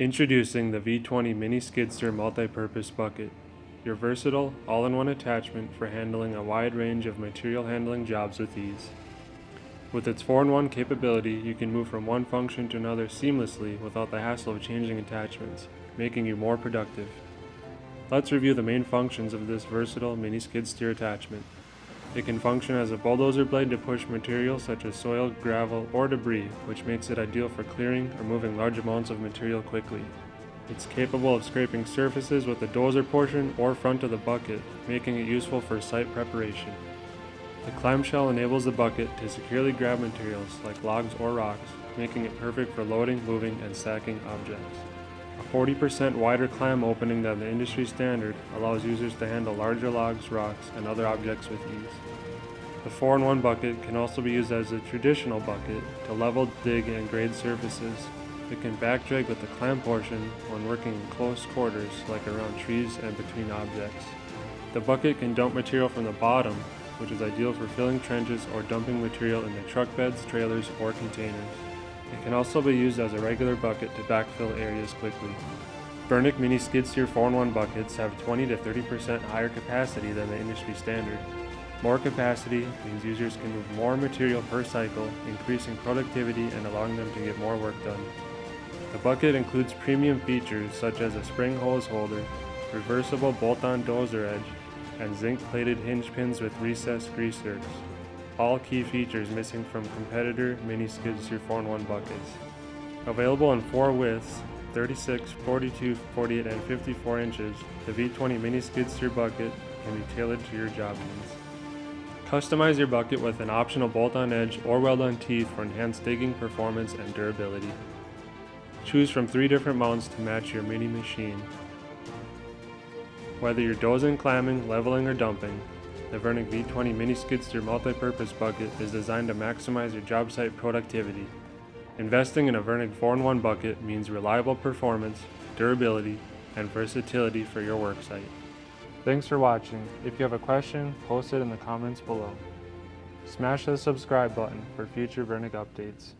Introducing the V20 Mini Skidster Multi-Purpose Bucket, your versatile, all-in-one attachment for handling a wide range of material handling jobs with ease. With its 4-in-1 capability, you can move from one function to another seamlessly without the hassle of changing attachments, making you more productive. Let's review the main functions of this versatile mini skid steer attachment. It can function as a bulldozer blade to push material such as soil, gravel, or debris, which makes it ideal for clearing or moving large amounts of material quickly. It's capable of scraping surfaces with the dozer portion or front of the bucket, making it useful for site preparation. The clamshell enables the bucket to securely grab materials like logs or rocks, making it perfect for loading, moving, and stacking objects. A 40% wider clam opening than the industry standard allows users to handle larger logs, rocks, and other objects with ease. The 4-in-1 bucket can also be used as a traditional bucket to level, dig, and grade surfaces. It can back drag with the clam portion when working in close quarters like around trees and between objects. The bucket can dump material from the bottom, which is ideal for filling trenches or dumping material into truck beds, trailers, or containers. It can also be used as a regular bucket to backfill areas quickly. Virnig Mini Skid Steer 4-in-1 buckets have 20 to 30% higher capacity than the industry standard. More capacity means users can move more material per cycle, increasing productivity and allowing them to get more work done. The bucket includes premium features such as a spring hose holder, reversible bolt-on dozer edge, and zinc-plated hinge pins with recessed grease zerks. All key features missing from competitor mini skid steer 4-in-1 buckets. Available in 4 widths, 36, 42, 48, and 54 inches, the V20 mini skid steer bucket can be tailored to your job needs. Customize your bucket with an optional bolt-on edge or weld-on teeth for enhanced digging performance and durability. Choose from 3 different mounts to match your mini machine. Whether you're dozing, clamming, leveling, or dumping, the Virnig V20 Mini Skid Steer Multi-Purpose Bucket is designed to maximize your job site productivity. Investing in a Virnig 4-in-1 bucket means reliable performance, durability, and versatility for your work site. Thanks for watching. If you have a question, post it in the comments below. Smash the subscribe button for future Virnig updates.